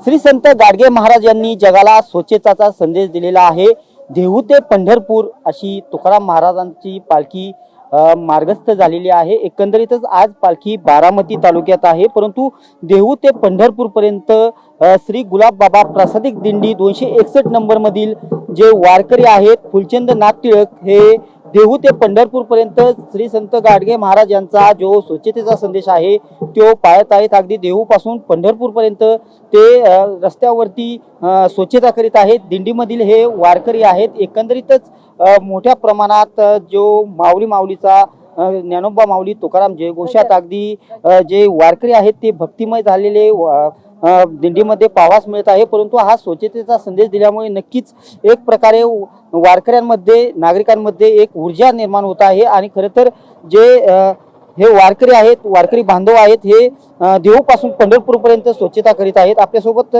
श्री संत गाडगे महाराज यांनी जगाला स्वच्छतेचा संदेश दिलेला आहे। देहू ते पंढरपूर अशी तुकाराम महाराजांची पालखी मार्गस्थ झालेली आहे। एकंदरीतच आज पालखी बारामती तालुक्यात आहे, परंतु देहू ते पंढरपूर पर्यंत श्री गुलाब बाबा प्रासादिक दिंडी 261 नंबर मधील जे वारकरी आहेत फुलचंद नाथ टिळक हे देहू ते पंढरपूर पर्यंत श्री संत गाडगे महाराज यांचा जो स्वच्छतेचा संदेश आहे तो पाळत आहेत। अगदी देहू पासून पंढरपूर पर्यंत ते रस्त्यावरती स्वच्छता करीत आहेत। दिंडीमधील हे वारकरी आहेत। एकंदरीतच मोठ्या प्रमाणात जो माऊलीचा ज्ञानोबा माऊली तुकाराम जयघोषात अगदी जे वारकरी आहेत ते भक्तिमय झालेले दिंडीमध्ये पाहावयास मिळत आहे। परंतु हा स्वच्छतेचा संदेश दिल्यामुळे नक्कीच एक प्रकारे वारकऱ्यांमध्ये नागरिकांमध्ये एक ऊर्जा निर्माण होत आहे। आणि खरं तर जे हे वारकरी आहेत, वारकरी बांधव आहेत, हे देहू पासून पंढरपूर पर्यंत स्वच्छता करीत आहेत। आपल्यासोबत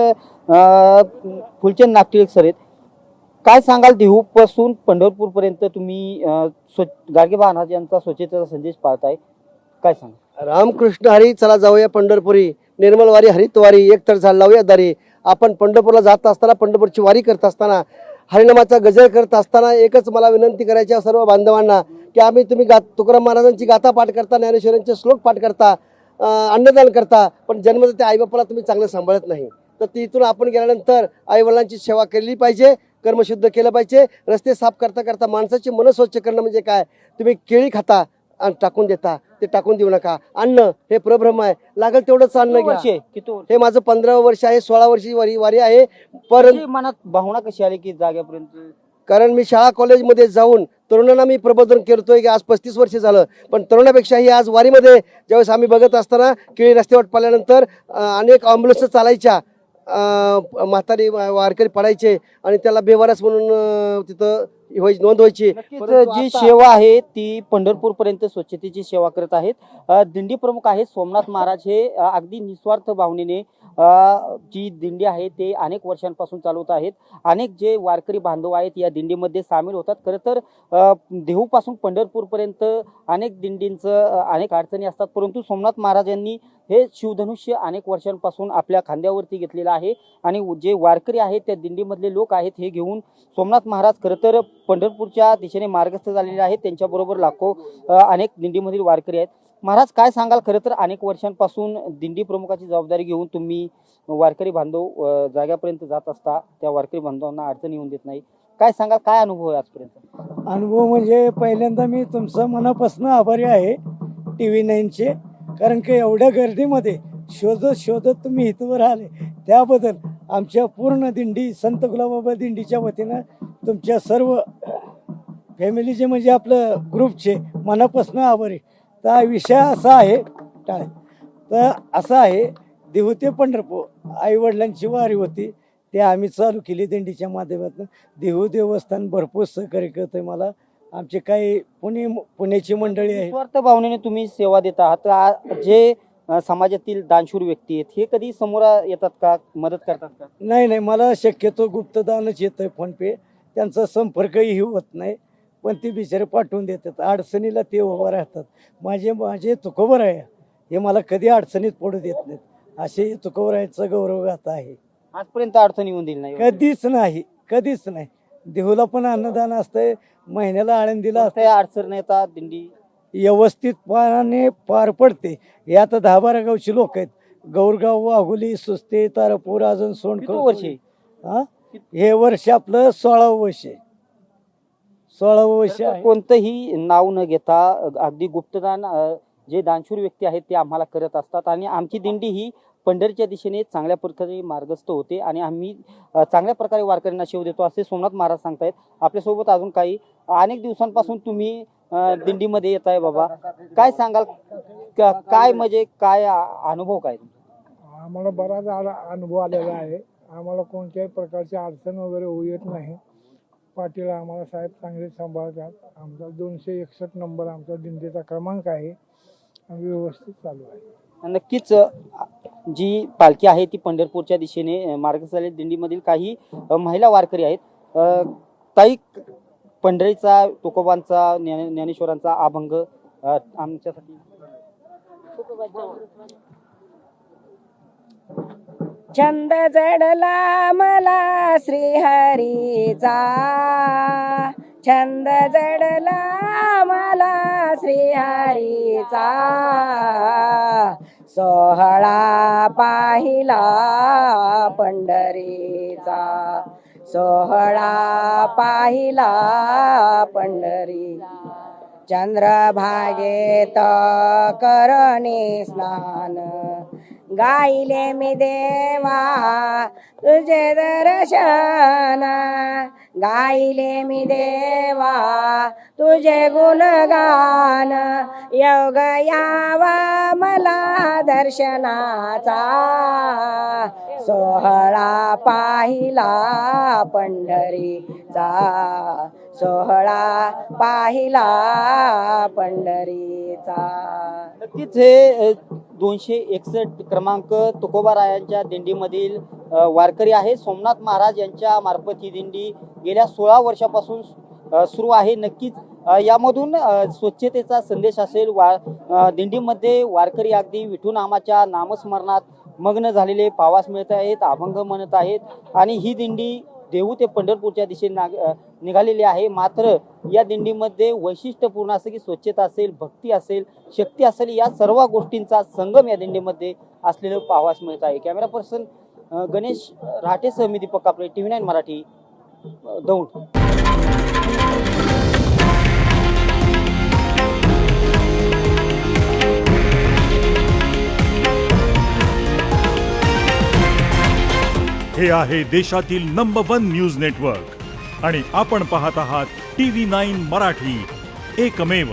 फुलचंद नाथ टिळक सर आहेत। काय सांगाल, देहू पासून पंढरपूर पर्यंत तुम्ही गाडगे महाराज यांचा स्वच्छतेचा संदेश पाळताय, काय सांगा? रामकृष्ण हरी, चला जाऊया पंढरपुरी, निर्मल वारी हरित वारी, एक तर झाड लावूया दारी। आपण पंढरपूरला जात असताना, पंढरपूरची वारी करत असताना, हरिनामाचा गजर करत असताना एकच मला विनंती करायची आहे सर्व बांधवांना की तुम्ही तुकाराम महाराजांची गाथा पाठ करता, ज्ञानेश्वरांचे श्लोक पाठ करता, अन्नदान करता, पण जन्मदाते आईबापाला तुम्ही चांगलं सांभाळत नाही। तर तिथून आपण गेल्यानंतर आईवडिलांची सेवा केली पाहिजे, कर्मशुद्ध केलं पाहिजे। रस्ते साफ करता करता माणसाची मन स्वच्छ करणं म्हणजे काय? तुम्ही केळी खाता आणि टाकून देता, ते टाकून देऊ नका। अन्न हे प्रब्रह्म आहे, लागेल तेवढंच अन्न घ्या। हे माझं 15 वर्ष आहे, 16 वर्षी वारी आहे। परंतु मनात भावना कशी आली की जाग्यापर्यंत? कारण मी शाळा कॉलेजमध्ये जाऊन तरुणांना मी प्रबोधन करतोय की आज 35 वर्ष झालं, पण तरुणापेक्षाही आज वारीमध्ये ज्यावेळेस आम्ही बघत असताना केळी रस्त्यावर पडल्यानंतर अनेक ॲम्ब्युलन्स चालायच्या, म्हातारी वारकरी पडायचे आणि त्याला बेवारस म्हणून तिथं नोंद व्हायची। जी सेवा आहे ती पंढरपूर पर्यंत स्वच्छतेची सेवा करत आहेत। दिंडी प्रमुख आहेत सोमनाथ महाराज, हे अगदी निस्वार्थ भावनेने जी दिंडी आहे ते अनेक वर्षांपासून चालवत आहेत। अनेक जे वारकरी बांधव आहेत या दिंडीमध्ये सामील होतात। खरं तर देहू पासून पंढरपूर पर्यंत अनेक दिंडींचं अनेक अडचणी असतात, परंतु सोमनाथ महाराजांनी हे शिवधनुष्य अनेक वर्षांपासून आपल्या खांद्यावरती घेतलेलं आहे। आणि जे वारकरी आहेत त्या दिंडीमधले लोक आहेत हे घेऊन सोमनाथ महाराज खरं तर पंढरपूरच्या दिशेने मार्गस्थ झालेले आहेत। त्यांच्याबरोबर लाखो अनेक दिंडीमधील वारकरी आहेत। महाराज, काय सांगाल? खरं तर अनेक वर्षांपासून दिंडी प्रमुखाची जबाबदारी घेऊन तुम्ही वारकरी बांधव जाग्यापर्यंत जात असता, त्या वारकरी बांधवांना अडचण येऊन देत नाही, काय सांगाल? काय अनुभव आहे आजपर्यंत? अनुभव म्हणजे पहिल्यांदा मी तुमचं मनापासून आभारी आहे TV9चे, कारण की एवढ्या गर्दीमध्ये शोधत तुम्ही इथवर आले त्याबद्दल आमच्या पूर्ण दिंडी संत गुलाबबाबा दिंडीच्या वतीनं तुमच्या सर्व फॅमिलीचे म्हणजे आपलं ग्रुपचे मनापासून आभारी। तर विषय असा आहे तर असा आहे, देहू ते पंढरपूर आईवडिलांची वारी होती, ते आम्ही चालू केली दिंडीच्या माध्यमातून। देहू देवस्थान भरपूर सहकार्य करतंय मला, आमचे काही पुण्याची मंडळी आहे। निस्वार्थ भावनेने तुम्ही सेवा देत आहात। जे समाजातील दानशूर व्यक्ती आहेत हे कधी समोर येतात का, मदत करतात का? नाही, मला शक्यतो गुप्तदानच येतंय, फोनपे, त्यांचा संपर्कही होत नाही, पण ते बिचारे पाठवून देतात। अडचणीला ते उभं राहतात। माझे तुकोबर आहे, हे मला कधी अडचणीत पडू देत नाहीत, असे तुकोबरायांचा गौरवगाथा आहे। आजपर्यंत अडचण येऊन दिली नाही? कधीच नाही। देहूला पण अन्नदान असतंय, महिन्याला आळंदीला अडचण येतात, दिंडी व्यवस्थितपणाने पार पडते। हे आता 10-12 गावची लोक आहेत, गौरगाव, वाघोली, सुस्ते, तारापूर, अजून सोंडखोर वर्षी हे वर्ष आपलं 16वं वर्ष आहे। 16वं वर्ष आहे। कोणतंही नाव न घेता अगदी गुप्तदान जे दानशूर व्यक्ती आहेत ते आम्हाला करत असतात आणि आमची दिंडी ही पंढरीच्या दिशेने चांगल्या प्रकारे मार्गस्थ होते आणि आम्ही चांगल्या प्रकारे वारकऱ्यांना सेवा देतो असे सोमनाथ महाराज सांगतायत। आपल्यासोबत अजून काही अनेक दिवसांपासून तुम्ही दिंडीमध्ये येत आहे बाबा, काय सांगाल? काय म्हणजे काय अनुभव काय? आम्हाला बराच अनुभव आलेला आहे। आम्हाला कोणत्याही प्रकारची अडचण वगैरे होऊ येत नाही। पाटील आम्हाला साहेब चांगले सांभाळतात। आमचा 261 नंबर आमचा दिंडीचा क्रमांक आहे, व्यवस्थित चालू आहे। नक्कीच जी पालखी आहे ती पंढरपूरच्या दिशेने मार्गस्थ झालेली दिंडीमधील काही महिला वारकरी आहेत। ताई, पंढरीचा, तुकोबांचा, ज्ञानेश्वरांचा अभंग आमच्यासाठी छंद जडला मला श्रीहरीचा, छंद जडला मला श्रीहरीचा, सोहळा पाहिला पंढरीचा, सोहळा पाहिला पंढरी, चंद्रभागेत करणे स्नान, गायले मी देवा तुझे दर्शन, गायले मी देवा तुझे गुणगान, योग यावा मला दर्शनाचा, सोहळा पाहिला पंढरीचा, सोहळा पाहिला पंढरीचा. नक्कीच हे 261 क्रमांक तुकोबारायांच्या दिंडीमधील वारकरी आहे. सोमनाथ महाराज यांच्या मार्फत ही दिंडी गेल्या 16 वर्षापासून सुरू आहे. नक्कीच यामधून स्वच्छतेचा संदेश असेल. दिंडीमध्ये वारकरी अगदी विठुनामाच्या नामस्मरणात मग्न झालेले पावास मिळत आहेत, अभंग म्हणत आहेत आणि ही दिंडी देहू ते पंढरपूरच्या दिशेने निघालेली आहे. मात्र या दिंडीमध्ये वैशिष्ट्यपूर्ण असं की स्वच्छता असेल, भक्ती असेल, शक्ती असेल, या सर्व गोष्टींचा संगम या दिंडीमध्ये असलेलं पाहावयास मिळत आहे. कॅमेरा पर्सन गणेश राठेसह मी दीपक कापरे, TV9 मराठी, दौंड. हे आहे देशातील नंबर 1 न्यूज नेटवर्क आणि आपण पाहत आहात TV9 मराठी, एकमेव.